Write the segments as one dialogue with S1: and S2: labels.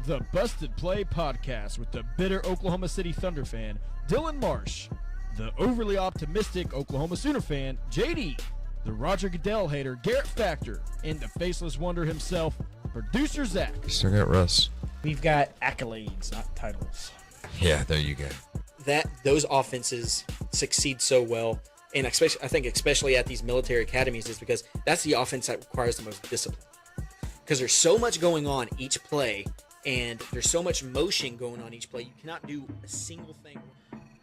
S1: The Busted Play Podcast with the bitter Oklahoma City Thunder fan, Dylan Marsh. The overly optimistic Oklahoma Sooner fan, JD. The Roger Goodell hater, Garrett Factor. And the faceless wonder himself, producer Zach.
S2: Still got Russ.
S3: We've got accolades, not titles.
S2: Yeah, there you go.
S4: Those offenses succeed so well, and especially at these military academies, is because that's the offense that requires the most discipline. Because there's so much going on each play, and there's so much motion going on each play, you cannot do a single thing.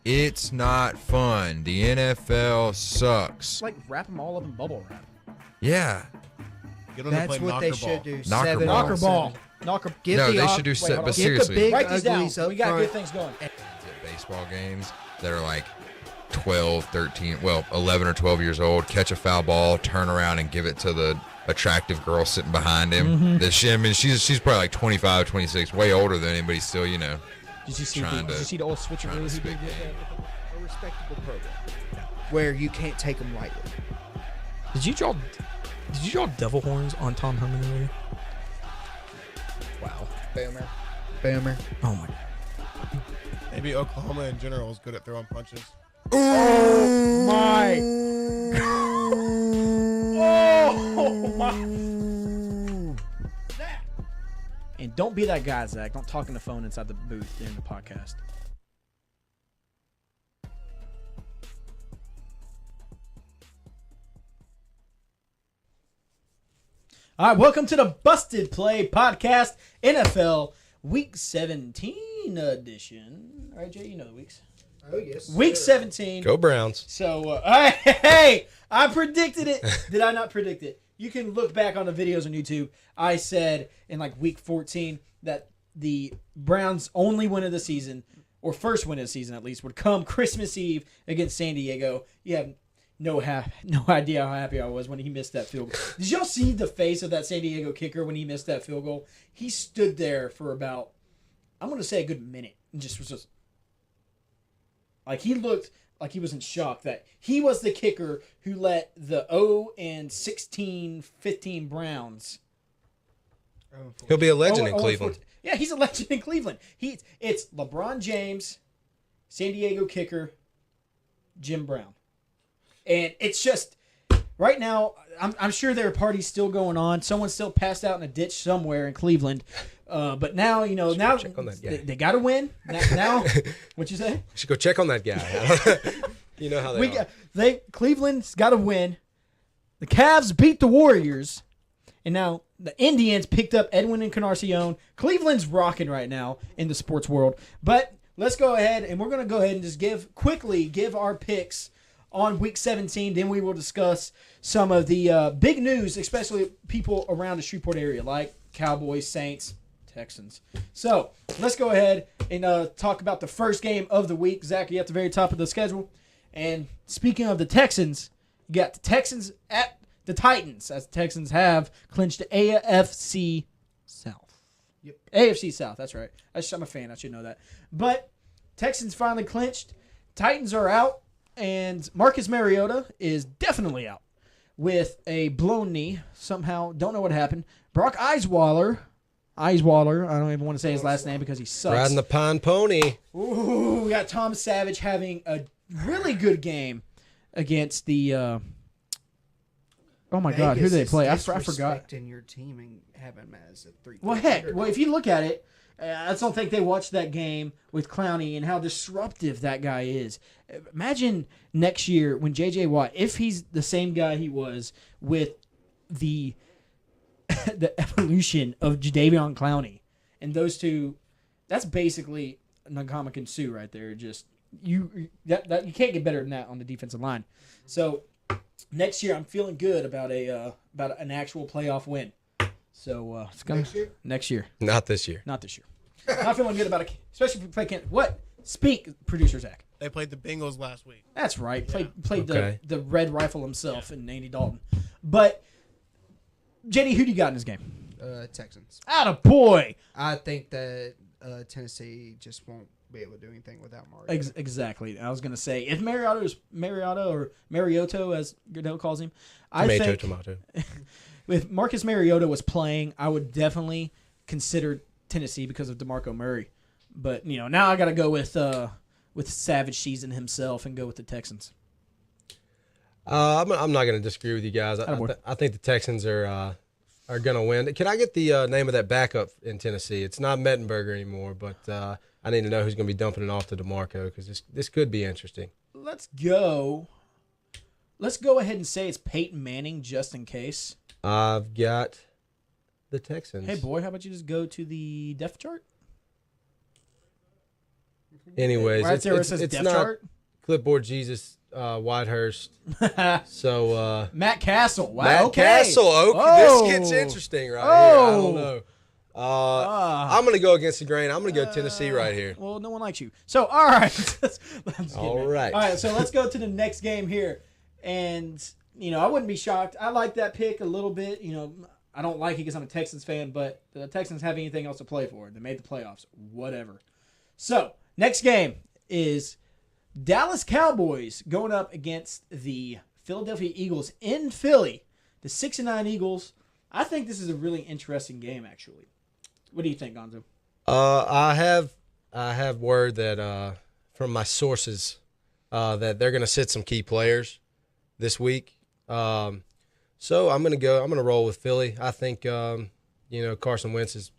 S2: It's not fun. The NFL sucks.
S3: Like wrap them all up in bubble wrap.
S2: Yeah.
S5: That's what they should do.
S2: Knocker ball.
S3: Knocker ball. Knocker.
S2: No, they should do set, but seriously.
S3: Big write these down. We got good things going.
S2: At baseball games that are like 12, 13, 11 or 12 years old, catch a foul ball, turn around and give it to the attractive girl sitting behind him. Mm-hmm. She's probably like 25, 26, way older than anybody still, you know.
S3: Did you see the old switcheroo he did with
S5: A respectable program where you can't take them lightly.
S6: Did you draw devil horns on Tom Herman earlier? Wow.
S5: Boomer.
S6: Oh my God.
S7: Maybe Oklahoma in general is good at throwing punches.
S3: Oh my! Oh my! Zach! And don't be that guy, Zach. Don't talk on the phone inside the booth during the podcast. All right, welcome to the Busted Play Podcast, NFL Week 17 edition. All right, Jay, you know the weeks.
S5: Oh, yes.
S3: Week 17.
S7: Go Browns.
S3: So, hey, I predicted it. Did I not predict it? You can look back on the videos on YouTube. I said in like week 14 that the Browns' only win of the season, or first win of the season at least, would come Christmas Eve against San Diego. You have no idea how happy I was when he missed that field goal. Did y'all see the face of that San Diego kicker when he missed that field goal? He stood there for about, I'm going to say a good minute, and just was just, like he looked like he was in shock that he was the kicker who let the 0-16-15 Browns.
S7: He'll be a legend in Cleveland.
S3: Yeah, he's a legend in Cleveland. It's LeBron James, San Diego kicker, Jim Brown. And it's just, right now, I'm sure there are parties still going on. Someone's still passed out in a ditch somewhere in Cleveland. But now, you know, now they got to win. Now, what'd you say?
S7: You should go check on that guy. You know how they are.
S3: Cleveland's got to win. The Cavs beat the Warriors. And now the Indians picked up Edwin Encarnacion. Cleveland's rocking right now in the sports world. But let's go ahead, and we're going to go ahead and just give our picks on Week 17. Then we will discuss some of the big news, especially people around the Shreveport area, like Cowboys, Saints, Texans. So let's go ahead and talk about the first game of the week. Zach, you at the very top of the schedule. And speaking of the Texans, you got the Texans at the Titans, as the Texans have clinched the AFC South.
S5: Yep.
S3: AFC South, that's right. I'm a fan. I should know that. But Texans finally clinched. Titans are out. And Marcus Mariota is definitely out with a blown knee. Somehow, don't know what happened. Brock Osweiler, I don't even want to say his last name because he sucks.
S7: Riding the pine pony.
S3: Ooh, we got Tom Savage having a really good game against the. Oh my God, who did they play? I forgot.
S5: Disrespecting your team and having them as a 3.
S3: Well, heck, if you look at it, I just don't think they watched that game with Clowney and how disruptive that guy is. Imagine next year when J.J. Watt, if he's the same guy he was with the evolution of Jadeveon Clowney, and those two, that's basically Nakamakan Sue right there. Just you can't get better than that on the defensive line. So next year, I'm feeling good about an actual playoff win. So it's gonna next year.
S7: Not this year.
S3: Not this year. Not feeling good about it, especially if we play Kansas. What? Speak, producer Zach.
S7: They played the Bengals last week.
S3: That's right. Played the Red Rifle himself and Andy Dalton. But JD, who do you got in this game?
S5: Texans.
S3: Atta boy.
S5: I think that Tennessee just won't be able to do anything without Mariota.
S3: Exactly. I was going to say, if Mariota or Mariota, as Goodell calls him,
S7: Tomato.
S3: If Marcus Mariota was playing, I would definitely consider Tennessee because of DeMarco Murray. But, now I got to go with Savage Season himself and go with the Texans.
S7: I'm not going to disagree with you guys. I think the Texans are going to win. Can I get the name of that backup in Tennessee? It's not Mettenberger anymore, but I need to know who's going to be dumping it off to DeMarco because this could be interesting.
S3: Let's go ahead and say it's Peyton Manning just in case.
S7: I've got the Texans.
S3: Hey, boy, how about you just go to the depth chart?
S7: Anyways,
S3: right there where it says
S7: it's
S3: depth
S7: not
S3: chart.
S7: Clipboard Jesus Whitehurst. So
S3: Matt Castle. Wow.
S7: Matt
S3: okay.
S7: Castle. Okay,
S3: Oh.
S7: this gets interesting right here. I don't know.
S3: Ah.
S7: I'm going to go against the grain. I'm going to go Tennessee right here.
S3: Well, no one likes you. So, all right.
S7: All right.
S3: All right, so let's go to the next game here. And, I wouldn't be shocked. I like that pick a little bit. I don't like it because I'm a Texans fan, but the Texans have anything else to play for. They made the playoffs. Whatever. So, next game is Dallas Cowboys going up against the Philadelphia Eagles in Philly. The 6-9 Eagles. I think this is a really interesting game, actually. What do you think, Gonzo?
S7: I have word that from my sources that they're going to sit some key players this week. So I'm going to roll with Philly. I think Carson Wentz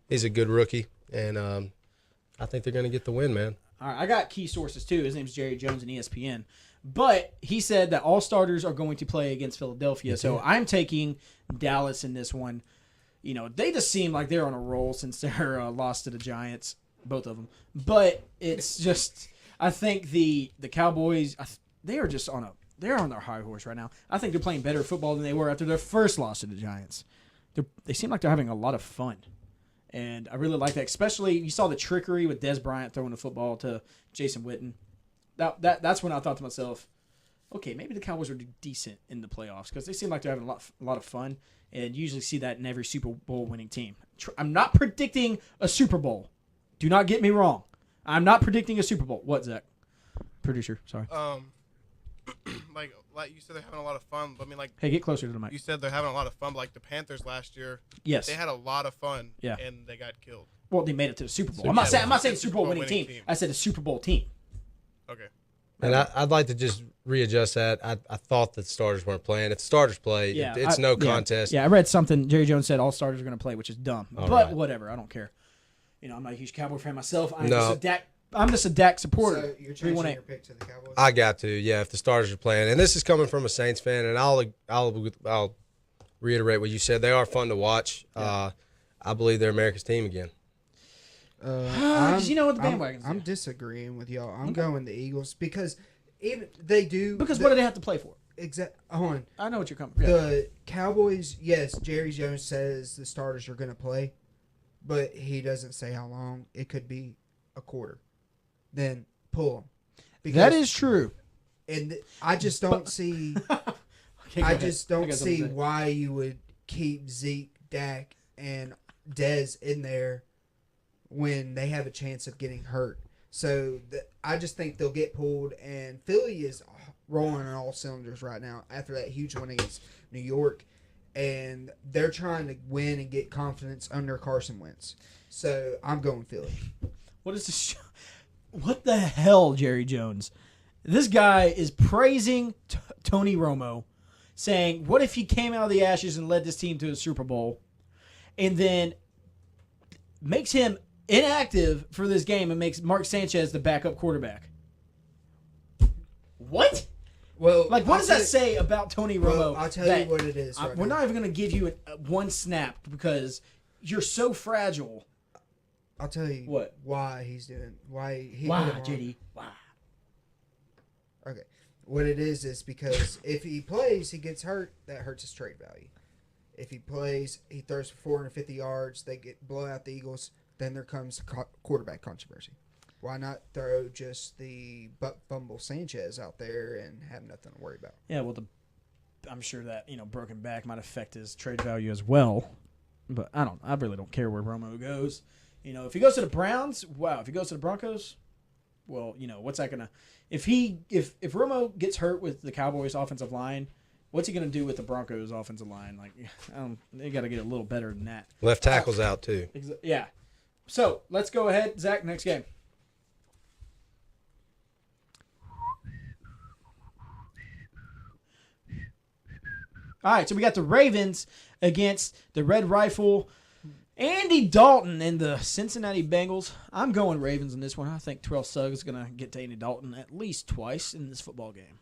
S7: he's a good rookie, and I think they're going to get the win, man.
S3: All right, I got key sources too. His name's Jerry Jones and ESPN. But he said that all starters are going to play against Philadelphia. So I'm taking Dallas in this one. They just seem like they're on a roll since their loss to the Giants, both of them. But it's just, I think the Cowboys, they are just they're on their high horse right now. I think they're playing better football than they were after their first loss to the Giants. They seem like they're having a lot of fun. And I really like that. Especially, you saw the trickery with Des Bryant throwing the football to Jason Witten. That's when I thought to myself, okay, maybe the Cowboys are decent in the playoffs because they seem like they're having a lot of fun. And you usually see that in every Super Bowl winning team. I'm not predicting a Super Bowl. Do not get me wrong. I'm not predicting a Super Bowl. What, Zach? Producer, sorry.
S8: Like you said, they're having a lot of fun. But
S3: Hey, get closer to the mic.
S8: you said they're having a lot of fun. But like the Panthers last year,
S3: Yes.
S8: they had a lot of fun.
S3: Yeah.
S8: And they got killed.
S3: Well, they made it to the Super Bowl. I'm not saying Super Bowl winning team. I said a Super Bowl team.
S8: Okay.
S7: And I'd like to just readjust that. I thought that starters weren't playing. If the starters play, it's no contest.
S3: Yeah, I read something. Jerry Jones said all starters are going to play, which is dumb.
S7: All
S3: but
S7: right.
S3: whatever. I don't care. I'm not a huge Cowboy fan myself.
S7: No.
S3: I'm just a Dak supporter.
S5: So you're changing
S3: 318.
S5: your pick to the Cowboys?
S7: I got to, if the starters are playing. And this is coming from a Saints fan, and I'll reiterate what you said. They are fun to watch. I believe they're America's team again.
S3: the bandwagons
S5: I'm
S3: do.
S5: disagreeing with y'all. I'm going the Eagles because even they do.
S3: Because what do they have to play for?
S5: Hold on.
S3: I know what you're coming from.
S5: The Cowboys, yes, Jerry Jones says the starters are going to play, but he doesn't say how long. It could be a quarter. Then pull them.
S3: That is true.
S5: And I just don't see.
S3: Okay,
S5: I
S3: go
S5: just
S3: ahead.
S5: don't see why you would keep Zeke, Dak, and Dez in there when they have a chance of getting hurt. So I just think they'll get pulled, and Philly is rolling on all cylinders right now after that huge win against New York, and they're trying to win and get confidence under Carson Wentz. So I'm going Philly.
S3: What is this? What the hell, Jerry Jones? This guy is praising Tony Romo, saying, what if he came out of the ashes and led this team to a Super Bowl, and then makes him inactive for this game and makes Mark Sanchez the backup quarterback? What?
S5: Well,
S3: What does that say about Tony Romo?
S5: Well, I'll tell you what it is.
S3: We're not even going to give you one snap because you're so fragile.
S5: I'll tell you
S3: What?
S5: why he's doing. Why he?
S3: Why,
S5: put him on.
S3: JD? Why?
S5: Okay. What it is because if he plays, he gets hurt. That hurts his trade value. If he plays, he throws for 450 yards. They blow out the Eagles. Then there comes quarterback controversy. Why not throw just the butt fumble Sanchez out there and have nothing to worry about?
S3: Yeah, well, I'm sure that broken back might affect his trade value as well. But I really don't care where Romo goes. If he goes to the Browns, wow. If he goes to the Broncos, well, what's that gonna? If Romo gets hurt with the Cowboys' offensive line, what's he going to do with the Broncos' offensive line? Like, they got to get a little better than that.
S7: Left tackle's out too.
S3: Yeah. So let's go ahead, Zach. Next game. All right, so we got the Ravens against the Red Rifle. Andy Dalton and the Cincinnati Bengals. I'm going Ravens in this one. I think Terrell Suggs is going to get to Andy Dalton at least twice in this football game.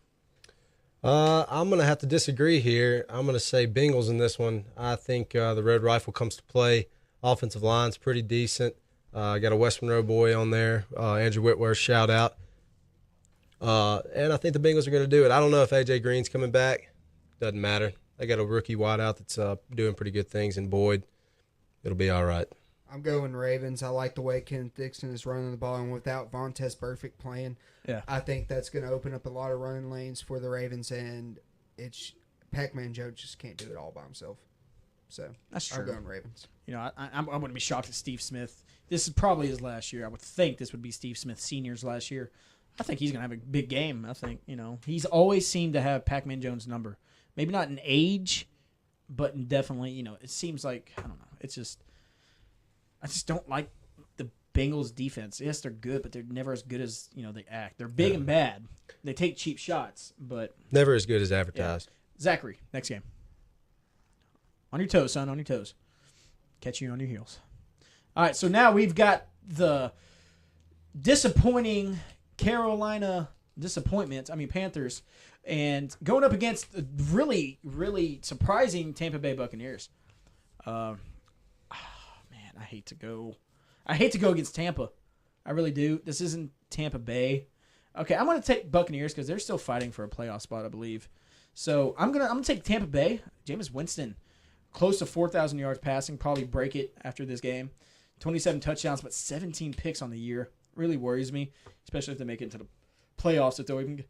S7: I'm going to have to disagree here. I'm going to say Bengals in this one. I think the Red Rifle comes to play. Offensive line's pretty decent. Got a West Monroe boy on there. Andrew Whitworth, shout out. And I think the Bengals are going to do it. I don't know if A.J. Green's coming back. Doesn't matter. They got a rookie wideout that's doing pretty good things in Boyd. It'll be all right.
S5: I'm going Ravens. I like the way Ken Dixon is running the ball, and without Vontaze Burfict playing, I think that's going to open up a lot of running lanes for the Ravens, and it's Pac-Man Joe just can't do it all by himself. So
S3: that's true.
S5: I'm going Ravens.
S3: You know, I wouldn't be shocked if Steve Smith. This is probably his last year. I would think this would be Steve Smith Sr.'s last year. I think he's going to have a big game. I think, he's always seemed to have Pac-Man Jones' number. Maybe not in age, but in definitely, it seems like, I don't know. It's just, I just don't like the Bengals defense. Yes, they're good, but they're never as good as, they act. They're big and bad. They take cheap shots, but.
S7: Never as good as advertised.
S3: Yeah. Zachary, next game. On your toes, son, on your toes. Catch you on your heels. All right, so now we've got the disappointing Carolina Panthers, and going up against the really, really surprising Tampa Bay Buccaneers. Man, I hate to go against Tampa. I really do. This isn't Tampa Bay. Okay, I'm going to take Buccaneers because they're still fighting for a playoff spot, I believe. So I'm gonna take Tampa Bay. Jameis Winston, close to 4,000 yards passing, probably break it after this game. 27 touchdowns, but 17 picks on the year. Really worries me, especially if they make it into the playoffs. If they'll even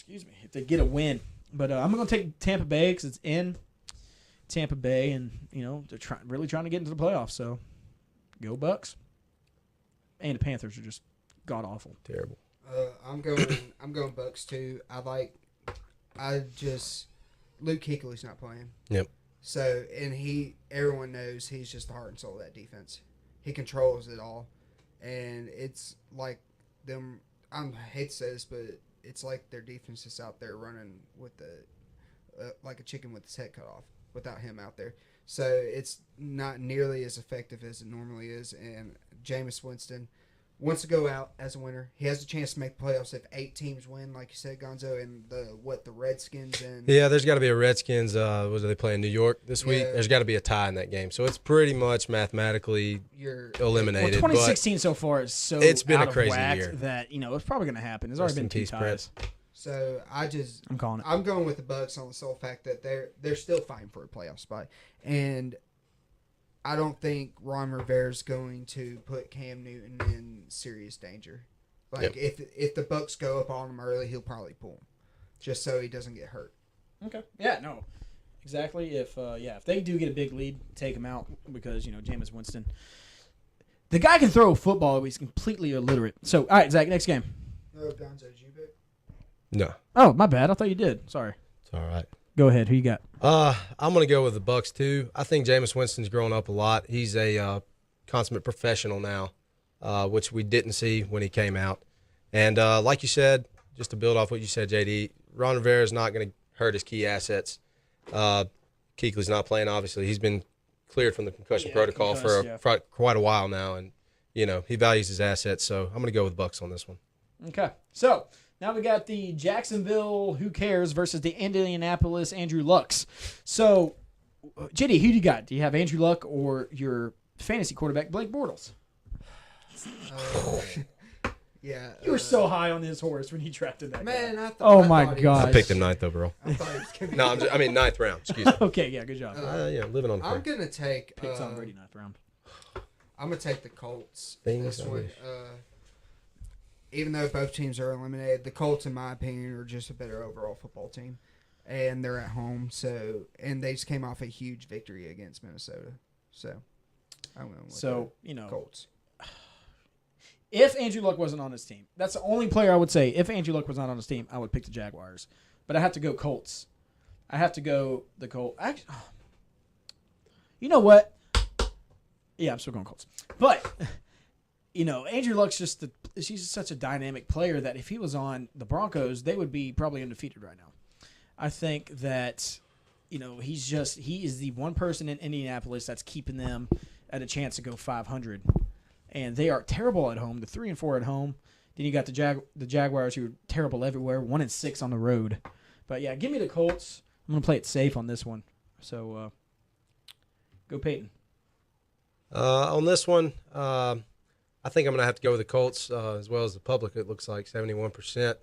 S3: if they get a win. But I'm going to take Tampa Bay because it's in Tampa Bay, and they're really trying to get into the playoffs. So go Bucks. And the Panthers are just god awful,
S7: terrible.
S5: I'm going Bucks too. Luke Kuechly's not playing.
S7: Yep.
S5: So, and everyone knows he's just the heart and soul of that defense. He controls it all. And it's like them, I hate to say this, but it's like their defense is out there running with like a chicken with its head cut off without him out there. So it's not nearly as effective as it normally is. And Jameis Winston wants to go out as a winner. He has a chance to make the playoffs if 8 teams win, like you said, Gonzo, and the Redskins and
S7: there's got to be a Redskins. What do they play in New York this week? There's got to be a tie in that game, so it's pretty much mathematically eliminated.
S3: Well, 2016 so far is so
S7: it's been
S3: out
S7: a crazy
S3: of whack
S7: year
S3: that it's probably going to happen. There's already been 2 ties.
S5: So I'm
S3: calling it.
S5: I'm going with the Bucks on the sole fact that they're still fighting for a playoff spot, and I don't think Ron Rivera's going to put Cam Newton in serious danger. Like if the Bucks go up on him early, he'll probably pull him, just so he doesn't get hurt.
S3: Okay. Yeah. No. Exactly. If they do get a big lead, take him out because Jameis Winston, the guy can throw a football, but he's completely illiterate. So all right, Zach, next game.
S5: No, Gonzo, did you pick?
S7: No.
S3: Oh, my bad. I thought you did. Sorry.
S7: It's all right.
S3: Go ahead. Who you got?
S7: I'm going to go with the Bucks too. I think Jameis Winston's grown up a lot. He's a consummate professional now, which we didn't see when he came out. And like you said, just to build off what you said, JD, Ron Rivera is not going to hurt his key assets. Kuechly's not playing, obviously. He's been cleared from the concussion protocol for quite a while now, and he values his assets. So I'm going to go with Bucks on this one.
S3: Okay. So now we got the Jacksonville Who Cares versus the Indianapolis Andrew Lucks. So, JD, who do you got? Do you have Andrew Luck or your fantasy quarterback, Blake Bortles?
S5: Yeah.
S3: You were so high on his horse when he drafted that
S5: man,
S3: guy.
S5: I thought
S3: my God.
S7: I picked him 9th overall.
S5: I thought he was gonna be
S7: No, I mean 9th round. Excuse me.
S3: Okay, yeah, good job.
S7: Living on.
S5: I'm gonna take.
S3: Picked Tom Brady 9th round.
S5: I'm gonna take the Colts.
S7: Things
S5: This
S7: I
S5: one,
S7: wish.
S5: even though both teams are eliminated, the Colts, in my opinion, are just a better overall football team, and they're at home. So, and they just came off a huge victory against Minnesota. So, I went with the Colts.
S3: If Andrew Luck wasn't on his team, that's the only player I would say. If Andrew Luck was not on his team, I would pick the Jaguars. But I have to go Colts I have to go the Colts. Actually, you know what? Yeah, I'm still going Colts. But Andrew Luck's she's such a dynamic player that if he was on the Broncos, they would be probably undefeated right now. I think that he is the one person in Indianapolis that's keeping them at a chance to go 500, and they are terrible at home. They're 3-4 at home. Then you got the Jaguars, who are terrible everywhere, 1-6 on the road. But yeah, give me the Colts. I'm gonna play it safe on this one. So go Peyton.
S7: On this one, I think I'm going to have to go with the Colts as well as the public. It looks like 71%.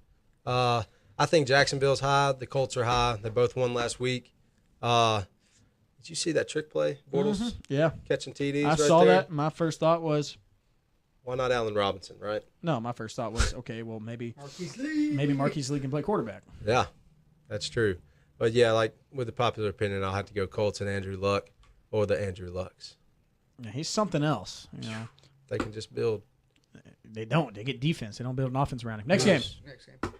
S7: I think Jacksonville's high. The Colts are high. They both won last week. Did you see that trick play, Bortles?
S3: Yeah.
S7: Catching TDs
S3: I
S7: right
S3: saw
S7: there?
S3: that. My first thought was,
S7: Why not Allen Robinson, right?
S3: no, my first thought was, okay, well, maybe
S5: Marquise
S3: Marquise Lee can play quarterback.
S7: Yeah, that's true. But, yeah, like with the popular opinion, I'll have to go Colts and Andrew Luck or the Andrew Lucks.
S3: Yeah, he's something else.
S7: They can just build.
S3: They don't. They get defense. They don't build an offense around him. Next game.
S5: Next game.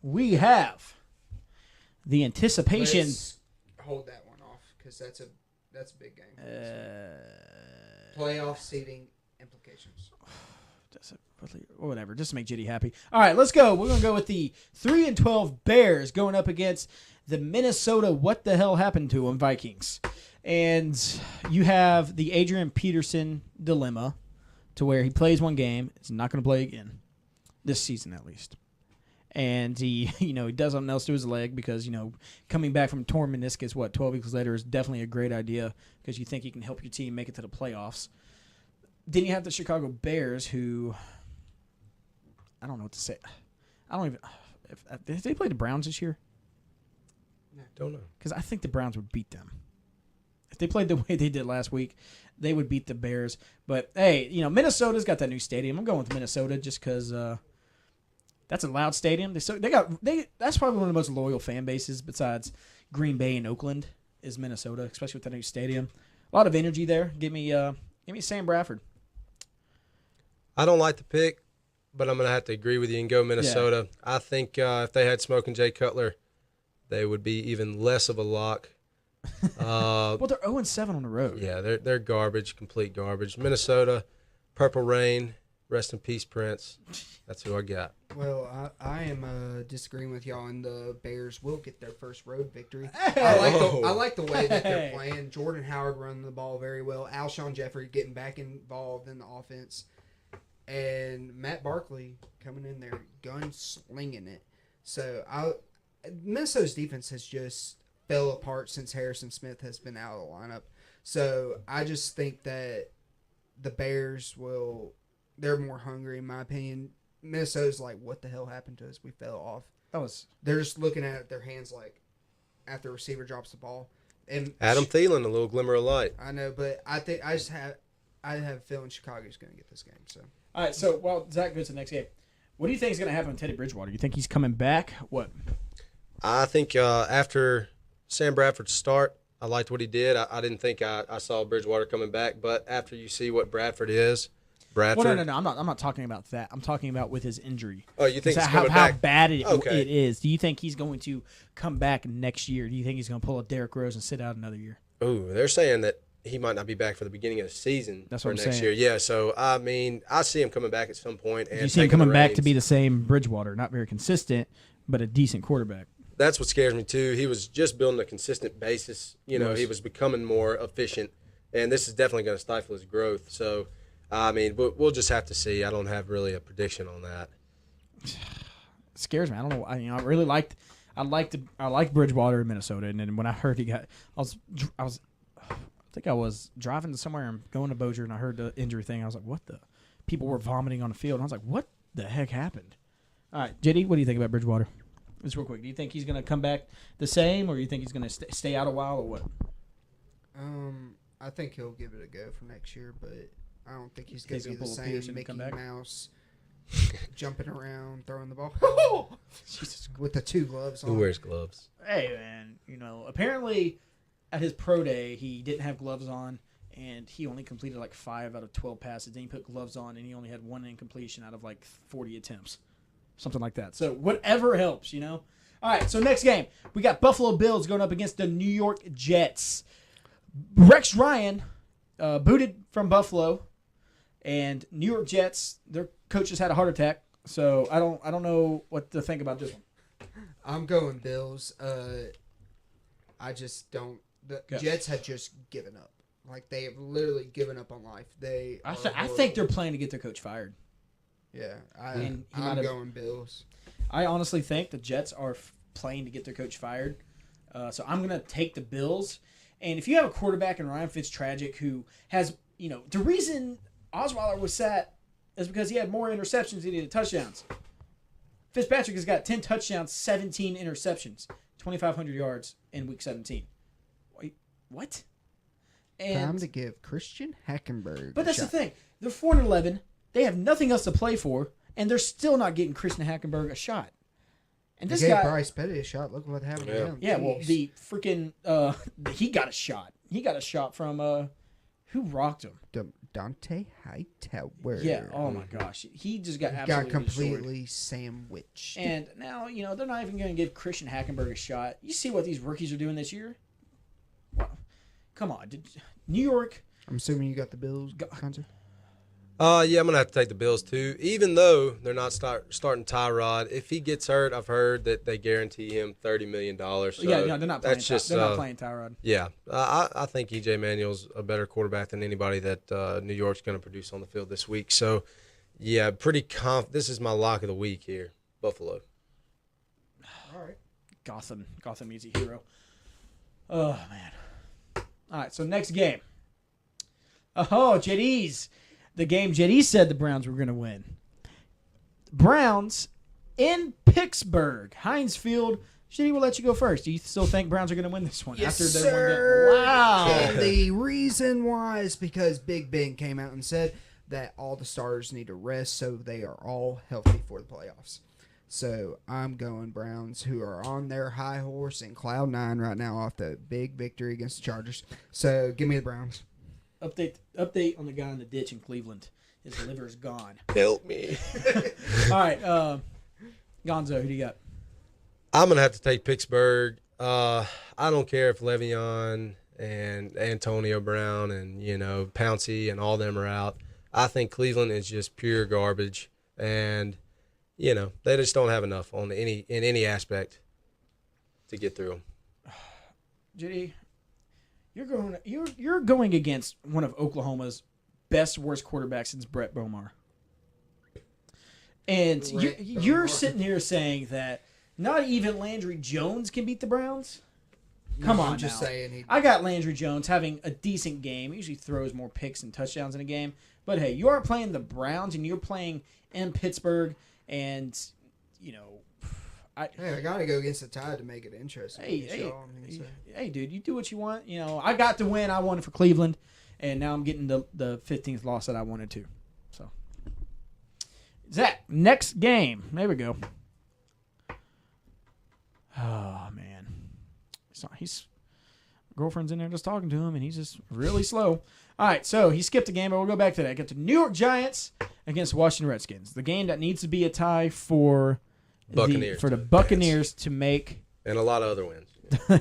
S3: We have the anticipation.
S5: Let's hold that one off because that's a big game. Playoff seeding implications.
S3: Whatever, just to make Jitty happy. All right, let's go. We're going to go with the 3-12 Bears going up against the Minnesota what the hell happened to them Vikings. And you have the Adrian Peterson dilemma to where he plays one game, is not going to play again, this season at least. And he does something else to his leg because, coming back from torn meniscus, 12 weeks later is definitely a great idea because you think he can help your team make it to the playoffs. Then you have the Chicago Bears, who I don't know what to say. I don't even. Did they play the Browns this year?
S7: Don't know.
S3: Because I think the Browns would beat them. If they played the way they did last week, they would beat the Bears. But hey, Minnesota's got that new stadium. I'm going with Minnesota just because that's a loud stadium. That's probably one of the most loyal fan bases besides Green Bay and Oakland is Minnesota, especially with that new stadium. A lot of energy there. Give me Sam Bradford.
S7: I don't like the pick, but I'm going to have to agree with you and go Minnesota. Yeah. I think if they had Smoking Jay Cutler, they would be even less of a lock.
S3: Well, they're 0-7 on the road.
S7: Yeah, they're garbage, complete garbage. Minnesota, Purple Rain, rest in peace, Prince. That's who I got.
S5: Well, I am disagreeing with y'all, and the Bears will get their first road victory.
S3: Hey!
S5: I like the way that they're playing. Jordan Howard running the ball very well. Alshon Jeffrey getting back involved in the offense. And Matt Barkley coming in there, gun-slinging it. So, Minnesota's defense has just fell apart since Harrison Smith has been out of the lineup. So, I just think that the Bears they're more hungry, in my opinion. Minnesota's like, what the hell happened to us? We fell off. They're just looking at their hands like after the receiver drops the ball. And
S7: Adam Thielen, a little glimmer of light.
S5: I know, but I have a feeling Chicago's going to get this game. So.
S3: All right, so while Zach goes to the next game, what do you think is going to happen with Teddy Bridgewater? You think he's coming back? What?
S7: I think after Sam Bradford's start, I liked what he did. I didn't think I saw Bridgewater coming back, but after you see what Bradford is,
S3: well, no. I'm not talking about that. I'm talking about with his injury.
S7: Oh, you think he's
S3: how bad it is? Do you think he's going to come back next year? Do you think he's going to pull a Derrick Rose and sit out another year?
S7: Ooh, they're saying that he might not be back for the beginning of the season.
S3: That's what
S7: for
S3: I'm
S7: next
S3: saying.
S7: year. Yeah, so I mean, I see him coming back at some point. And
S3: you see him coming back to be the same Bridgewater, not very consistent, but a decent quarterback.
S7: That's what scares me too. He was just building a consistent basis. He was becoming more efficient, and this is definitely going to stifle his growth. So, I mean, we'll just have to see. I don't have really a prediction on that.
S3: It scares me. I don't know. I really liked Bridgewater in Minnesota, and then when I heard I think I was driving to somewhere and going to Bossier, and I heard the injury thing. I was like, what the? People were vomiting on the field. And I was like, what the heck happened? All right, JD, what do you think about Bridgewater? Just real quick. Do you think he's going to come back the same, or do you think he's going to stay out a while, or what?
S5: I think he'll give it a go for next year, but I don't think he's going to be the same Mickey Mouse jumping around, throwing the ball. Jesus, with the two gloves on.
S7: Who wears gloves?
S3: Hey, man, apparently at his pro day, he didn't have gloves on, and he only completed like 5 out of 12 passes. Then he put gloves on, and he only had 1 incompletion out of like 40 attempts. Something like that. So whatever helps, All right, so next game. We got Buffalo Bills going up against the New York Jets. Rex Ryan booted from Buffalo, and New York Jets, their coach just had a heart attack. So I don't know what to think about this one.
S5: I'm going Bills. I just don't. The
S3: Go.
S5: Jets have just given up. Like, they have literally given up on life.
S3: I think they're playing to get their coach fired.
S5: Yeah,
S3: And he might
S5: I'm
S3: have-
S5: going Bills.
S3: I honestly think the Jets are playing to get their coach fired. So I'm going to take the Bills. And if you have a quarterback in Ryan Fitztragic who has, the reason Osweiler was sat is because he had more interceptions than he did touchdowns. Fitzpatrick has got 10 touchdowns, 17 interceptions, 2,500 yards in Week 17. Wait, what?
S5: Time to give Christian Hackenberg.
S3: But that's the thing. They're 4-11. They have nothing else to play for, and they're still not getting Christian Hackenberg a shot. And this
S5: gave
S3: guy,
S5: Bryce Petty a shot. Look what happened to him.
S3: yeah, well,
S5: Jeez.
S3: the freaking he got a shot. He got a shot from who rocked him?
S5: Dante Hightower.
S3: Yeah. Oh my gosh, he just got
S5: got
S3: absolutely
S5: completely sandwiched.
S3: destroyed. And now they're not even going to give Christian Hackenberg a shot. You see what these rookies are doing this year? Wow. Come on, New York.
S5: I'm assuming you got the Bills concert.
S7: Yeah, I'm gonna have to take the Bills too. Even though they're not starting Tyrod, if he gets hurt, I've heard that they guarantee him $30 million. So
S3: Yeah, no, they're not playing.
S7: that's
S3: They're not playing Tyrod.
S7: Yeah, I think EJ Manuel's a better quarterback than anybody that New York's going to produce on the field this week. So, yeah, this is my lock of the week here, Buffalo.
S3: All right. Gotham easy hero. Oh man. All right, so next game. Oh, JD's. The game JD said the Browns were going to win. Browns in Pittsburgh, Heinz Field. JD, we'll let you go first. Do you still think Browns are going to win this one?
S5: Yes,
S3: after their
S5: sir.
S3: One game? Wow.
S5: And the reason why is because Big Ben came out and said that all the starters need to rest so they are all healthy for the playoffs. So I'm going Browns, who are on their high horse in cloud nine right now off the big victory against the Chargers. So give me the Browns.
S3: Update on the guy in the ditch in Cleveland. His liver's gone.
S7: Help me.
S3: All right, Gonzo, who do you got?
S7: I'm going to have to take Pittsburgh. I don't care if Le'Veon and Antonio Brown and, Pouncey and all them are out. I think Cleveland is just pure garbage. And, they just don't have enough in any aspect to get through them.
S3: JD, you're going against one of Oklahoma's worst quarterbacks since Brett Bomar. And you're sitting here saying that not even Landry Jones can beat the Browns? Come on,
S5: I'm just
S3: now.
S5: saying.
S3: I got Landry Jones having a decent game. He usually throws more picks and touchdowns in a game. But hey, you are playing the Browns and you're playing in Pittsburgh, and
S5: I got to go against the Tide to make it interesting.
S3: Hey, dude, you do what you want. I got the win. I won for Cleveland, and now I'm getting the 15th loss that I wanted to. So, Zach, next game. There we go. Oh man, his girlfriend's in there just talking to him, and he's just really slow. All right, so he skipped a game, but we'll go back to that. Got the New York Giants against Washington Redskins. The game that needs to be a tie for the Buccaneers to make,
S7: and a lot of other wins.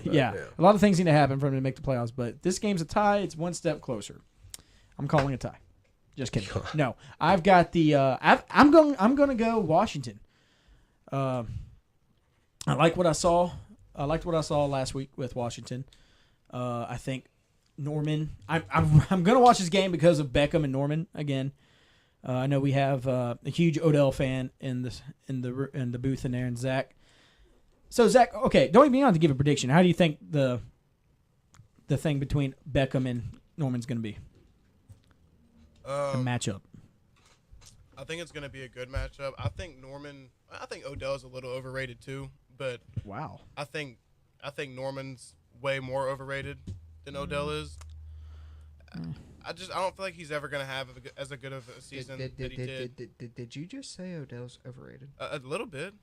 S3: yeah, a lot of things need to happen for them to make the playoffs. But this game's a tie; it's one step closer. I'm calling a tie. Just kidding. No, I've got the. I'm going to go Washington. I like what I saw. I liked what I saw last week with Washington. I think Norman. I'm going to watch this game because of Beckham and Norman again. I know we have a huge Odell fan in the booth in there, and Zach. So Zach, okay, don't even have to give a prediction. How do you think the thing between Beckham and Norman's going to be? The matchup.
S8: I think it's going to be a good matchup. I think Odell's a little overrated too, but
S3: Wow.
S8: I think Norman's way more overrated than Odell is. I don't feel like he's ever going to have as good of a season that he did.
S5: Did you just say Odell's overrated?
S8: A little bit.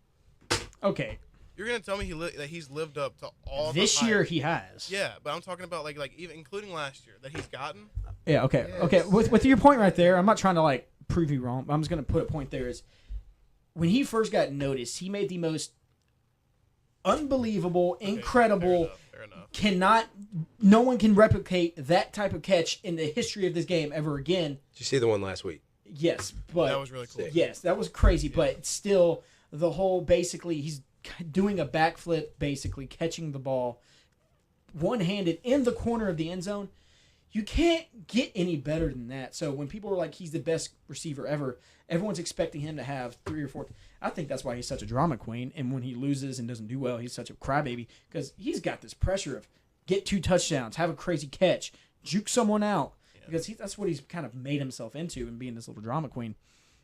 S3: Okay.
S8: You're going to tell me that he's lived up to all
S3: This
S8: the hype.
S3: year he has.
S8: Yeah, but I'm talking about like even including last year that he's gotten.
S3: Yeah, okay.
S5: Yes.
S3: Okay, with your point right there, I'm not trying to prove you wrong. I'm just going to put a point there is when he first got noticed, he made the most unbelievable,
S8: Okay,
S3: incredible.
S8: Fair enough.
S3: No one can replicate that type of catch in the history of this game ever again.
S7: Did you see the one last week?
S3: Yes, but
S8: That was really cool.
S3: yes, that was crazy. But still, the whole basically he's doing a backflip, basically catching the ball one-handed in the corner of the end zone. You can't get any better than that. So when people are like he's the best receiver ever, everyone's expecting him to have 3 or 4. I think that's why he's such a drama queen. And when he loses and doesn't do well, he's such a crybaby because he's got this pressure of get 2 touchdowns, have a crazy catch, juke someone out. Because that's what he's kind of made himself into and being this little drama queen.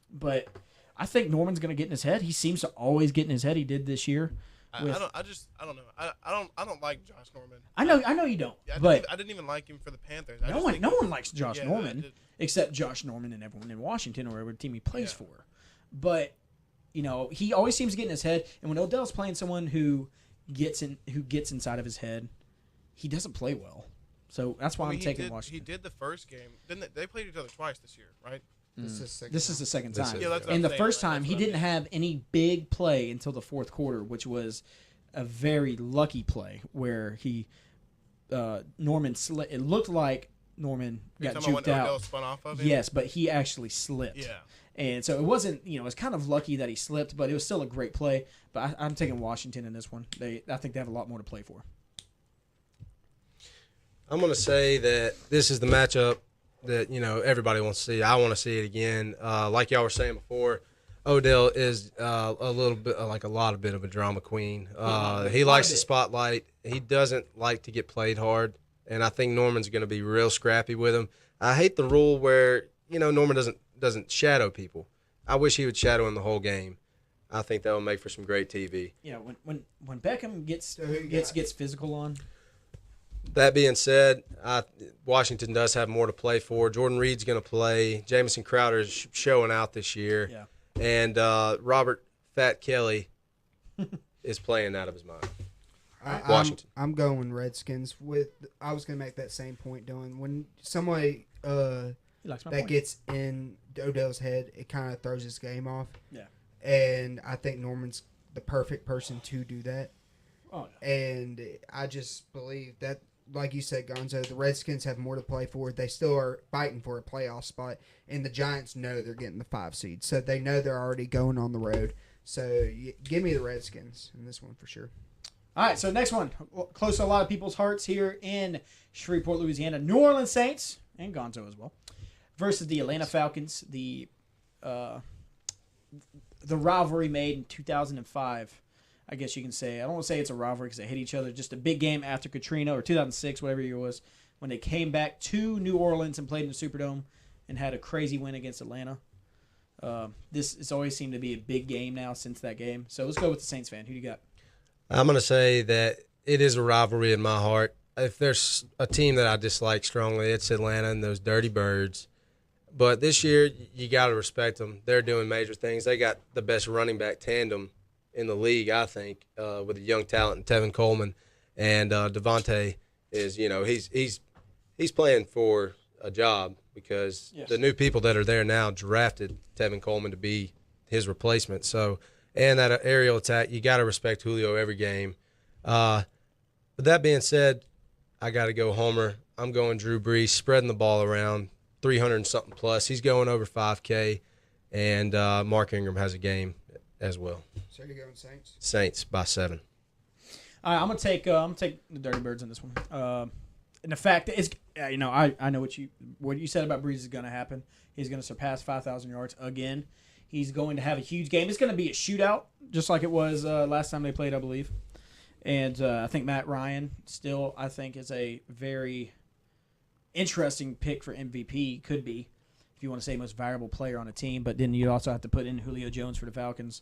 S3: But I think Norman's going to get in his head. He seems to always get in his head. He did this year.
S8: I don't know. I don't like Josh Norman.
S3: I know you don't.
S8: Yeah,
S3: but
S8: I didn't even like him for the Panthers.
S3: no one likes Josh Norman
S8: did.
S3: except Josh Norman and everyone in Washington or whatever team he plays for. But he always seems to get in his head. And when Odell's playing someone who gets inside of his head, he doesn't play well. So that's why I'm taking Washington.
S8: He did the first game. Didn't they played each other twice this year, right?
S5: This
S3: This is the second time.
S8: Yeah, that's what
S3: And
S8: I'm
S3: the
S8: saying,
S3: first
S8: right?
S3: time,
S8: That's
S3: he
S8: what I
S3: didn't
S8: meant.
S3: have any big play until the fourth quarter, which was a very lucky play where he Norman slipped. It looked like Norman
S8: You're
S3: got
S8: talking about
S3: juked
S8: when Odell
S3: out.
S8: spun off of him?
S3: Yes, but he actually slipped.
S8: Yeah.
S3: And so it wasn't, it was kind of lucky that he slipped, but it was still a great play. But I'm taking Washington in this one. I think they have a lot more to play for.
S7: I'm going to say that this is the matchup that, everybody wants to see. I want to see it again. Like y'all were saying before, Odell is a little bit like a lot of a drama queen. He likes the spotlight. He doesn't like to get played hard, and I think Norman's going to be real scrappy with him. I hate the rule where, Norman doesn't shadow people. I wish he would shadow him the whole game. I think that would make for some great TV.
S3: Yeah, when Beckham gets physical on.
S7: That being said, Washington does have more to play for. Jordan Reed's going to play. Jamison Crowder is showing out this year.
S3: Yeah.
S7: And Robert Fat Kelly is playing out of his mind. Washington.
S5: I'm going Redskins. I was going to make that same point, Dylan. When somebody
S3: He likes my
S5: that
S3: point.
S5: gets in Odell's head, it kind of throws his game off.
S3: Yeah.
S5: And I think Norman's the perfect person to do that.
S3: Oh, no.
S5: And I just believe that, like you said, Gonzo, the Redskins have more to play for. They still are fighting for a playoff spot, and the Giants know they're getting the 5 seed, so they know they're already going on the road. So give me the Redskins in this one for sure.
S3: All right, so next one, close to a lot of people's hearts here in Shreveport, Louisiana. New Orleans Saints, and Gonzo as well, versus the Atlanta Falcons, the rivalry made in 2005, I guess you can say. I don't want to say it's a rivalry because they hit each other. Just a big game after Katrina, or 2006, whatever year it was, when they came back to New Orleans and played in the Superdome and had a crazy win against Atlanta. This has always seemed to be a big game now since that game. So let's go with the Saints fan. Who do you got?
S7: I'm going to say that it is a rivalry in my heart. If there's a team that I dislike strongly, it's Atlanta and those Dirty Birds. But this year, you got to respect them. They're doing major things. They got the best running back tandem in the league, I think, with a young talent, Tevin Coleman. And Devontae is, he's playing for a job because the new people that are there now drafted Tevin Coleman to be his replacement. So, and that aerial attack, you got to respect Julio every game. But that being said, I got to go Homer. I'm going Drew Brees, spreading the ball around, 300-something plus. He's going over 5K, and Mark Ingram has a game as well.
S5: So you're going Saints?
S7: Saints by 7.
S3: All right, I'm gonna take the Dirty Birds in this one. And the fact that it's, I know what you said about Breeze is gonna happen. He's gonna surpass 5,000 yards again. He's going to have a huge game. It's gonna be a shootout, just like it was last time they played, I believe. And I think Matt Ryan still, I think, is a very interesting pick for MVP. Could be, if you want to say most valuable player on a team. But then you also have to put in Julio Jones for the Falcons.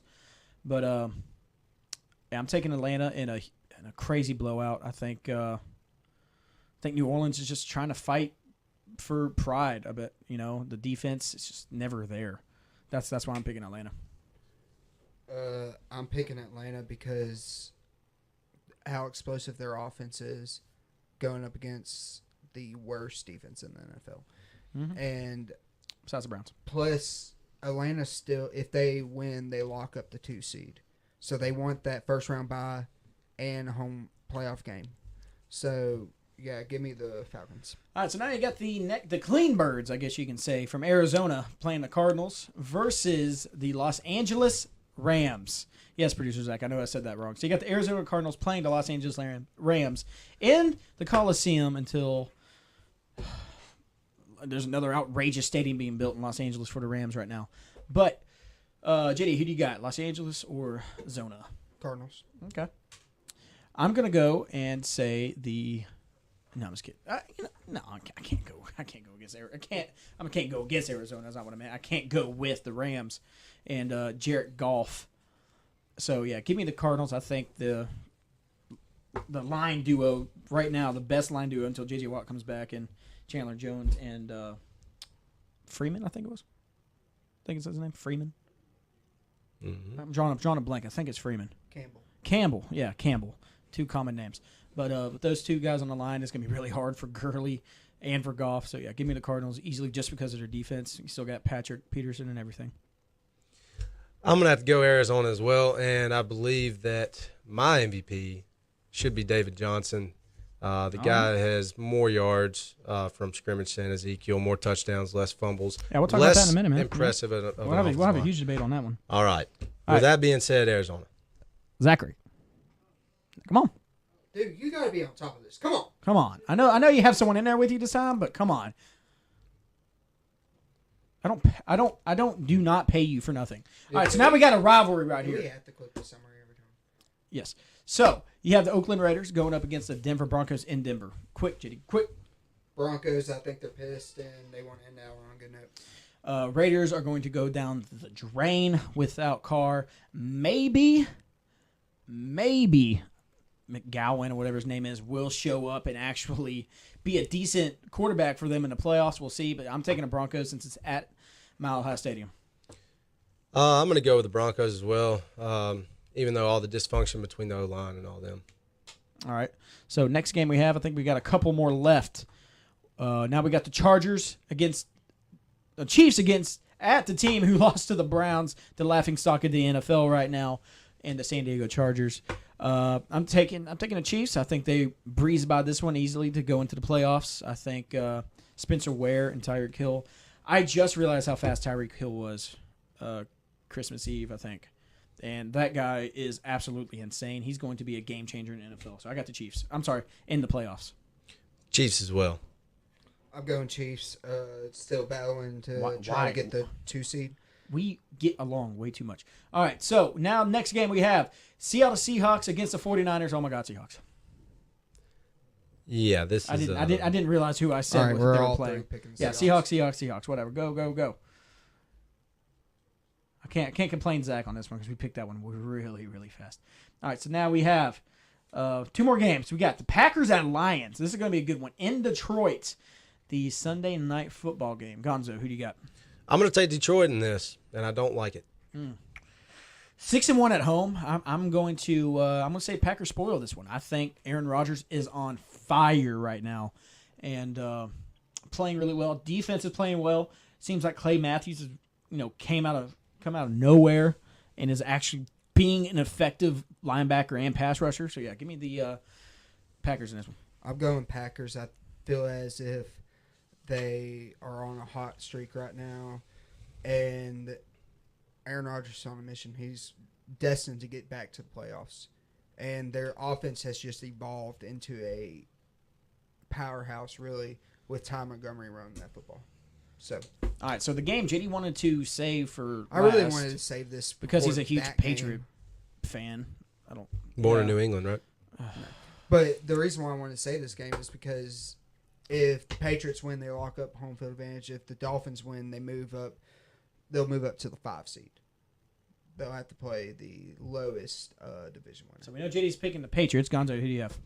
S3: But I'm taking Atlanta in a crazy blowout. I think New Orleans is just trying to fight for pride a bit. The defense is just never there. That's why I'm picking Atlanta.
S5: I'm picking Atlanta because how explosive their offense is going up against the worst defense in the NFL.
S3: Mm-hmm.
S5: And
S3: Besides the Browns.
S5: plus, Atlanta still, if they win, they lock up the 2 seed. So they want that first round bye and a home playoff game. So, yeah, give me the Falcons.
S3: All right, so now you got the Clean Birds, I guess you can say, from Arizona playing the Cardinals versus the Los Angeles Rams. Yes, producer Zach, I know I said that wrong. So you got the Arizona Cardinals playing the Los Angeles Rams in the Coliseum until there's another outrageous stadium being built in Los Angeles for the Rams right now. But, JD, who do you got, Los Angeles or Zona?
S5: Cardinals.
S3: Okay. I'm going to go and say the... No, I'm just kidding. No, I can't go. I can't go against Arizona. I can't go against Arizona. That's not what I meant. I can't go with the Rams and Jared Goff. So yeah, give me the Cardinals. I think the line duo right now, the best line duo until J.J. Watt comes back and Chandler Jones and Freeman. I think it was. I think it's his name, Freeman.
S7: Mm-hmm.
S3: I'm drawing a blank. I think it's Freeman. Campbell. Yeah, Campbell. Two common names. But with those two guys on the line, it's going to be really hard for Gurley and for Goff. So, yeah, give me the Cardinals easily just because of their defense. You still got Patrick Peterson and everything.
S7: I'm going to have to go Arizona as well, and I believe that my MVP should be David Johnson. The guy has more yards from scrimmage than Ezekiel, more touchdowns, less fumbles.
S3: Yeah, we'll talk about that in a minute, man.
S7: Impressive.
S3: We'll have a huge debate on that one.
S7: All right. With that being said, Arizona.
S3: Zachary. Come on.
S5: Dude, you got to be on top of this. Come on.
S3: Come on. I know you have someone in there with you this time, but come on. Do not pay you for nothing. All right, so now we got a rivalry right here.
S5: We have to click the summary every time.
S3: Yes. So, you have the Oakland Raiders going up against the Denver Broncos in Denver. Quick, JD. Quick.
S5: Broncos, I think they're pissed, and they want to end that one on a good note.
S3: Raiders are going to go down the drain without Carr. Maybe McGowan or whatever his name is will show up and actually be a decent quarterback for them in the playoffs. We'll see, but I'm taking the Broncos since it's at Mile High Stadium.
S7: I'm going to go with the Broncos as well, even though all the dysfunction between the O-line and all them.
S3: All right. So next game we have, I think we got a couple more left. Now we got the Chargers against the Chiefs at the team who lost to the Browns, the laughingstock of the NFL right now, and the San Diego Chargers. I'm taking the Chiefs. I think they breeze by this one easily to go into the playoffs. I think Spencer Ware and Tyreek Hill. I just realized how fast Tyreek Hill was Christmas Eve, I think. And that guy is absolutely insane. He's going to be a game changer in the NFL. So I got the Chiefs. I'm sorry, in the playoffs.
S7: Chiefs as well.
S5: I'm going Chiefs. Still battling to try to get the 2 seed.
S3: We get along way too much. All right, so now next game we have Seattle Seahawks against the 49ers. Oh, my God, Seahawks.
S7: Yeah, this is...
S3: I didn't realize who I said
S5: all right, we're
S3: they were
S5: all
S3: playing.
S5: picking
S3: Yeah, Seahawks, whatever. Go. I can't complain, Zach, on this one because we picked that one really, really fast. All right, so now we have 2 more games. We got the Packers at Lions. This is going to be a good one. In Detroit, the Sunday night football game. Gonzo, who do you got?
S7: I'm going to take Detroit in this, and I don't like it.
S3: 6-1 at home. I'm going to say Packers spoil this one. I think Aaron Rodgers is on fire right now, and playing really well. Defense is playing well. Seems like Clay Matthews is, come out of nowhere and is actually being an effective linebacker and pass rusher. So yeah, give me the Packers in this one.
S5: I'm going Packers. I feel as if they are on a hot streak right now, and Aaron Rodgers is on a mission. He's destined to get back to the playoffs, and their offense has just evolved into a powerhouse, really, with Ty Montgomery running that football. So,
S3: all right. So the game JD wanted to save for
S5: I really wanted to save this
S3: because he's a huge
S5: that
S3: Patriot
S5: game.
S3: fan.
S7: Born in New England, right?
S5: But the reason why I wanted to save this game is because if the Patriots win, they lock up home field advantage. If the Dolphins win, they move up. They'll move up to the 5 seed. They'll have to play the lowest division winner.
S3: So we know JD's picking the Patriots. Gonzo, who do you have?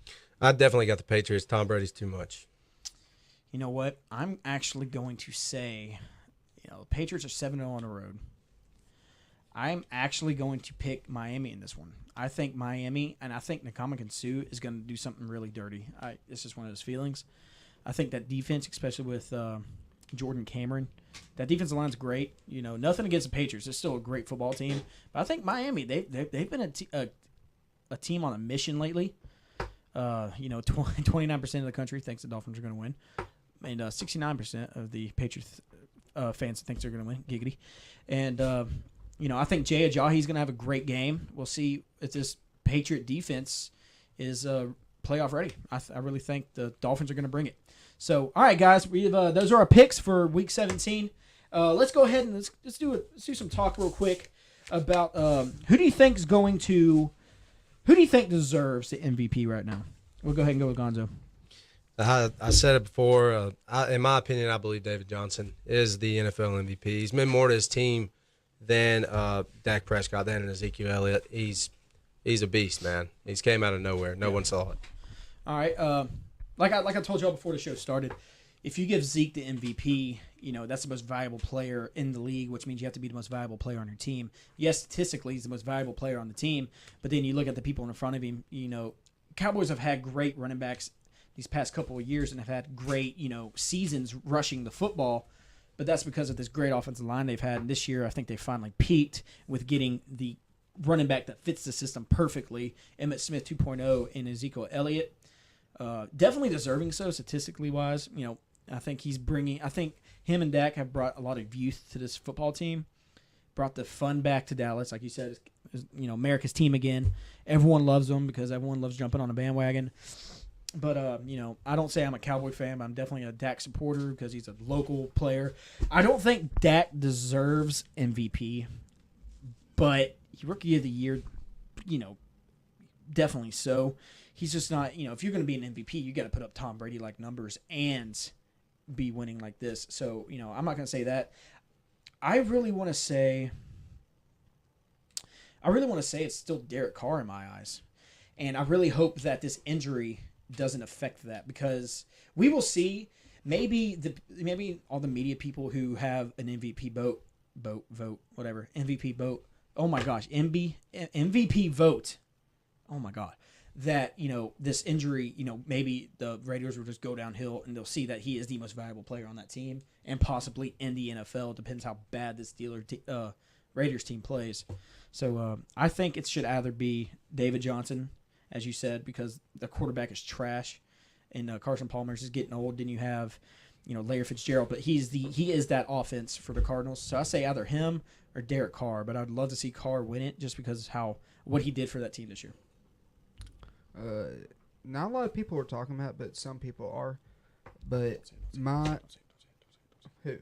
S7: I definitely got the Patriots. Tom Brady's too much.
S3: You know what? I'm actually going to say, the Patriots are 7-0 on the road. I'm actually going to pick Miami in this one. I think Miami, and I think Ndamukong Suh is going to do something really dirty. It's just one of those feelings. I think that defense, especially with Jordan Cameron, that defensive line's great. Nothing against the Patriots. They're still a great football team. But I think Miami, they've been a team on a mission lately. 29% of the country thinks the Dolphins are going to win, and 69% of the Patriots fans thinks they're going to win. Giggity. And I think Jay Ajayi's going to have a great game. We'll see if this Patriot defense is playoff ready. I really think the Dolphins are going to bring it. So, all right, guys, we've those are our picks for Week 17. Let's go ahead and let's do some talk real quick about who do you think deserves the MVP right now? We'll go ahead and go with Gonzo.
S7: I said it before. In my opinion, I believe David Johnson is the NFL MVP. He's been more to his team than Dak Prescott, than Ezekiel Elliott. He's a beast, man. He's came out of nowhere. No one saw it.
S3: All right. Like I told y'all before the show started, if you give Zeke the MVP, that's the most valuable player in the league, which means you have to be the most valuable player on your team. Yes, statistically, he's the most valuable player on the team, but then you look at the people in front of him. Cowboys have had great running backs these past couple of years and have had great, seasons rushing the football, but that's because of this great offensive line they've had. And this year, I think they finally peaked with getting the running back that fits the system perfectly, Emmitt Smith 2.0 and Ezekiel Elliott. Definitely deserving so statistically wise. I think him and Dak have brought a lot of youth to this football team, brought the fun back to Dallas. Like you said, America's team again. Everyone loves them because everyone loves jumping on a bandwagon. But, I don't say I'm a Cowboy fan, but I'm definitely a Dak supporter because he's a local player. I don't think Dak deserves MVP, but Rookie of the Year, definitely so. He's just not, if you're going to be an MVP, you got to put up Tom Brady-like numbers and be winning like this. So, I'm not going to say that. I really want to say it's still Derek Carr in my eyes. And I really hope that this injury doesn't affect that, because we will see maybe all the media people who have an MVP vote, whatever, MVP vote. Oh my gosh, MVP vote. Oh my God. That, this injury, maybe the Raiders will just go downhill and they'll see that he is the most valuable player on that team and possibly in the NFL. Depends how bad this Raiders team plays. So I think it should either be David Johnson, as you said, because the quarterback is trash and Carson Palmer's just getting old. Then you have, Larry Fitzgerald, but he is that offense for the Cardinals. So I say either him or Derek Carr, but I'd love to see Carr win it just because of what he did for that team this year.
S5: Not a lot of people are talking about, but some people are. But who?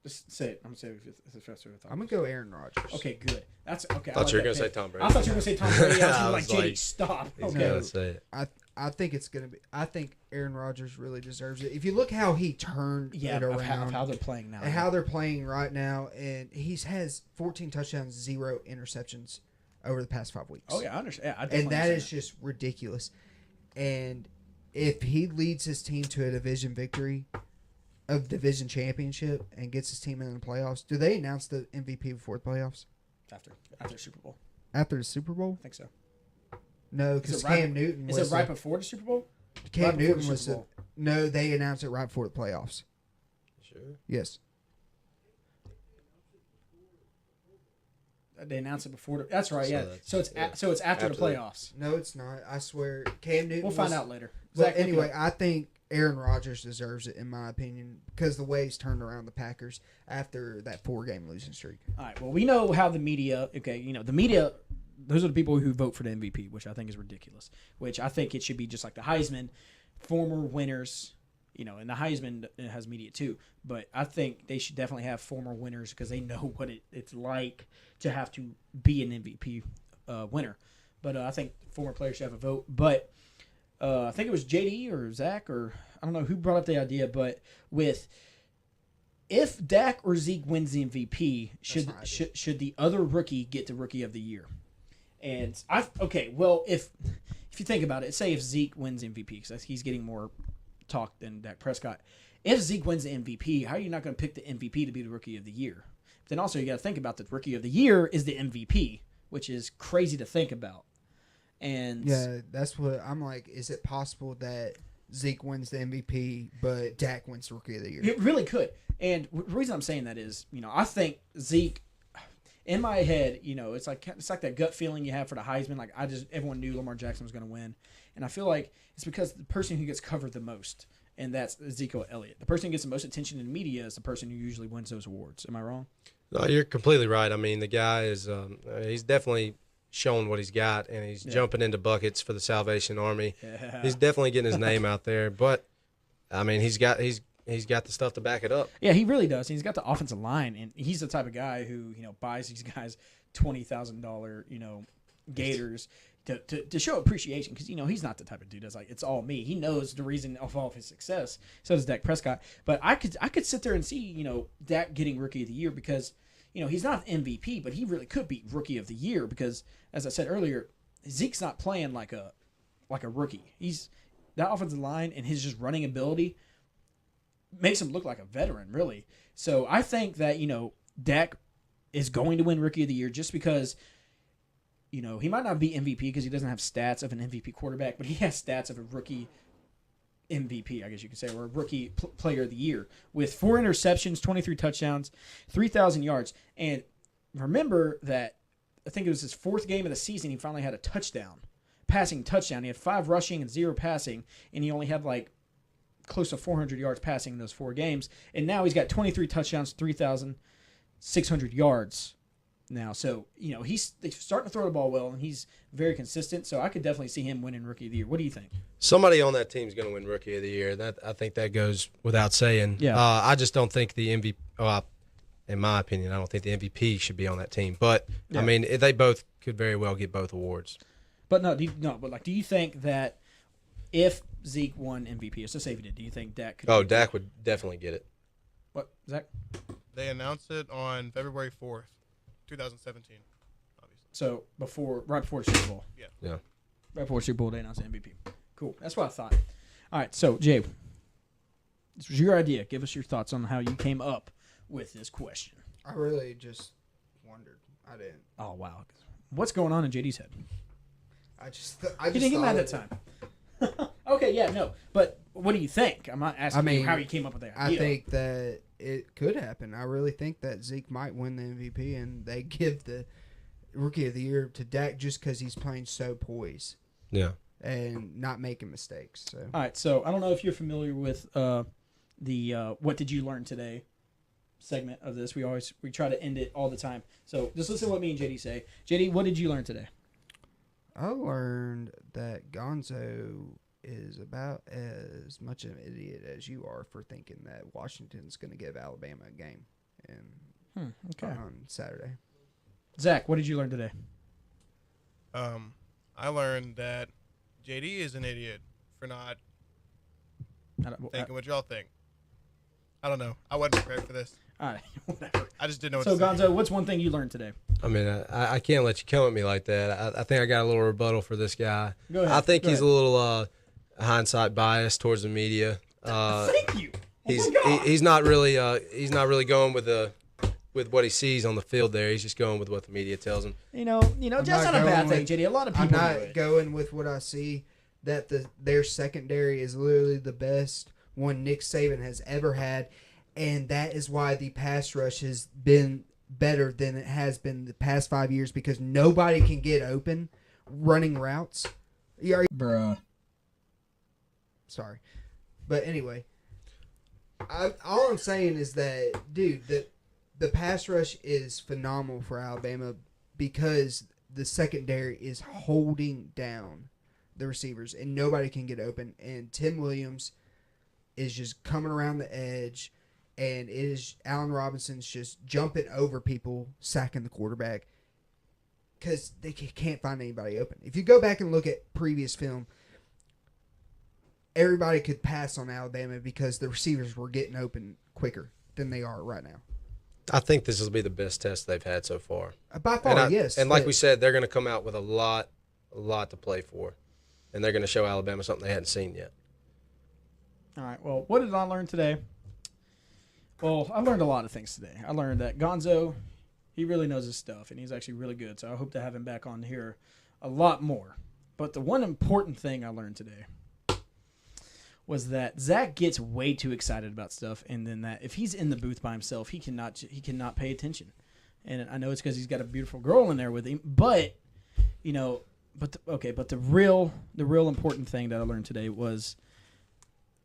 S3: Just say it. I'm gonna say it if the first
S5: I'm gonna go Aaron Rodgers.
S3: Okay, good. That's okay.
S7: I thought you were gonna say Tom Brady.
S3: I thought you were gonna say Tom Brady. I was
S7: was
S3: like,
S7: like,
S3: JD, stop.
S7: He's
S3: Okay.
S7: gonna say it.
S5: I think it's gonna be. I think Aaron Rodgers really deserves it. If you look how he turned it around,
S3: of how they're playing now,
S5: and how they're playing right now, and has 14 touchdowns, 0 interceptions over the past 5 weeks.
S3: Oh yeah, I understand. Yeah,
S5: And that is just ridiculous. And if he leads his team to a division victory, a division championship, and gets his team in the playoffs, do they announce the MVP before the playoffs?
S3: after Super Bowl.
S5: After the Super Bowl?
S3: I think so.
S5: No, because Cam Newton was.
S3: Is it right before the Super Bowl?
S5: Cam
S3: Right before
S5: Newton
S3: the
S5: was.
S3: Super Bowl.
S5: No, they announced it right before the playoffs.
S7: Sure.
S5: Yes.
S3: They announced it before. That's right.
S7: So
S3: Yeah.
S7: that's-
S3: So it's after
S7: After
S3: the
S7: the-
S3: playoffs.
S5: No, it's not. I swear. Cam Newton.
S3: We'll find out later.
S5: Well,
S3: Zach, look it
S5: anyway,
S3: up.
S5: I think Aaron Rodgers deserves it, in my opinion, because the way he's turned around the Packers after that 4-game losing streak.
S3: All right. Well, we know how the media. Okay, the media. Those are the people who vote for the MVP, which I think is ridiculous. Which I think it should be just like the Heisman, former winners. And the Heisman has media too, but I think they should definitely have former winners because they know what it's like to have to be an MVP winner. But I think former players should have a vote. But I think it was JD or Zach or I don't know who brought up the idea, but if Dak or Zeke wins the MVP, should the other rookie get the Rookie of the Year? And if you think about it, say if Zeke wins MVP, because he's getting more talk than Dak Prescott. If Zeke wins the MVP, how are you not going to pick the MVP to be the Rookie of the Year? But then also you got to think about the Rookie of the Year is the MVP, which is crazy to think about. And
S5: yeah, that's what I'm like. Is it possible that Zeke wins the MVP, but Dak wins the Rookie of the Year?
S3: It really could. And the reason I'm saying that is, I think Zeke, in my head, it's like that gut feeling you have for the Heisman. Like everyone knew Lamar Jackson was going to win, and I feel like it's because the person who gets covered the most, and that's Ezekiel Elliott. The person who gets the most attention in the media is the person who usually wins those awards. Am I wrong?
S7: No, you're completely right. I mean, the guy is he's definitely showing what he's got, and he's jumping into buckets for the Salvation Army.
S3: Yeah.
S7: He's definitely getting his name out there, but I mean, he's got the stuff to back it up.
S3: Yeah, he really does. He's got the offensive line, and he's the type of guy who buys these guys $20,000 Gators to show appreciation, because he's not the type of dude that's like, it's all me. He knows the reason of all of his success. So does Dak Prescott. But I could sit there and see Dak getting Rookie of the Year, because he's not an MVP, but he really could be Rookie of the Year, because as I said earlier, Zeke's not playing like a rookie. He's that offensive line and his just running ability makes him look like a veteran, really. So I think that, Dak is going to win Rookie of the Year just because, he might not be MVP because he doesn't have stats of an MVP quarterback, but he has stats of a rookie MVP, I guess you could say, or a rookie player of the year, with 4 interceptions, 23 touchdowns, 3,000 yards. And remember that I think it was his 4th game of the season, he finally had a passing touchdown. He had 5 rushing and 0 passing, and he only had close to 400 yards passing in those 4 games. And now he's got 23 touchdowns, 3,600 yards now. So, he's starting to throw the ball well, and he's very consistent. So I could definitely see him winning Rookie of the Year. What do you think?
S7: Somebody on that team is going to win Rookie of the Year. I think that goes without saying.
S3: Yeah.
S7: I just don't think the MVP. In my opinion, I don't think the MVP should be on that team. But
S3: Yeah.
S7: I mean, they both could very well get both awards.
S3: But do you think that if Zeke won MVP, let's just say if he did, do you think Dak could?
S7: Oh, Dak would definitely get it.
S3: What, Zach?
S8: They announced it on February 4th, 2017. Obviously.
S3: So right before the Super Bowl.
S8: Yeah.
S7: Yeah.
S3: Right before Super Bowl, they announced the MVP. Cool. That's what I thought. All right. So Jay, this was your idea. Give us your thoughts on how you came up with this question.
S5: I really just wondered. I didn't.
S3: Oh wow. What's going on in JD's head?
S5: I just
S3: He didn't get mad that time. Okay. Yeah. No. But what do you think? I'm not asking you how you came up with that idea.
S5: I think that it could happen. I really think that Zeke might win the MVP, and they give the Rookie of the Year to Dak just because he's playing so poised.
S7: Yeah.
S5: And not making mistakes. So.
S3: All right. So I don't know if you're familiar with the "What Did You Learn Today" segment of this. We try to end it all the time. So just listen to what me and JD say. JD, what did you learn today?
S5: I learned that Gonzo is about as much an idiot as you are for thinking that Washington's going to give Alabama a game on Saturday.
S3: Zach, what did you learn today?
S8: I learned that JD is an idiot for not thinking what y'all think. I don't know. I wasn't prepared for this.
S3: All right, whatever.
S8: I just didn't know what
S3: So,
S8: to say.
S3: Gonzo, what's one thing you learned today?
S7: I mean, I can't let you come at me like that. I think I got a little rebuttal for this guy.
S3: Go ahead.
S7: I think
S3: Go
S7: he's
S3: ahead.
S7: a little hindsight biased towards the media.
S3: Thank you. Oh my God.
S7: He's not really going with what he sees on the field there. He's just going with what the media tells him.
S3: You know, that's not a bad thing, JD. A lot of people
S5: I'm
S3: do
S5: not
S3: it.
S5: going with what I see. That their secondary is literally the best one Nick Saban has ever had, and that is why the pass rush has been better than it has been the past 5 years, because nobody can get open running routes.
S3: Bruh.
S5: Sorry, but anyway, all I'm saying is that, dude, the pass rush is phenomenal for Alabama because the secondary is holding down the receivers and nobody can get open. And Tim Williams is just coming around the edge, and Allen Robinson's just jumping over people, sacking the quarterback because they can't find anybody open. If you go back and look at previous film, everybody could pass on Alabama because the receivers were getting open quicker than they are right now.
S7: I think this will be the best test they've had so far.
S5: By far, yes.
S7: And like we said, they're going to come out with a lot to play for, and they're going to show Alabama something they hadn't seen yet.
S3: All right. Well, what did I learn today? Well, I learned a lot of things today. I learned that Gonzo, he really knows his stuff, and he's actually really good. So I hope to have him back on here a lot more. But the one important thing I learned today was that Zach gets way too excited about stuff, and then that if he's in the booth by himself, he cannot pay attention. and I know it's because he's got a beautiful girl in there with him. But but the real important thing that I learned today was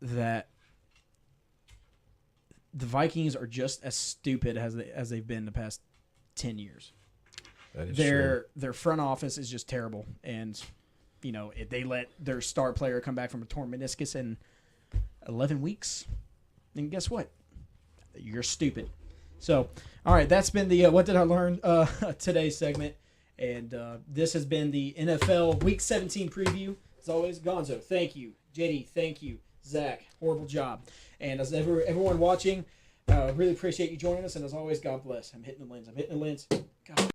S3: that the Vikings are just as stupid as they've been the past 10 years.
S7: That is true.
S3: Their front office is just terrible, and if they let their star player come back from a torn meniscus in 11 weeks, then guess what? You're stupid. So, all right, that's been the What Did I Learn today's segment. And this has been the NFL Week 17 preview. As always, Gonzo, thank you. JD, thank you. Zach, horrible job. And as everyone watching, really appreciate you joining us. And as always, God bless. I'm hitting the lens. God.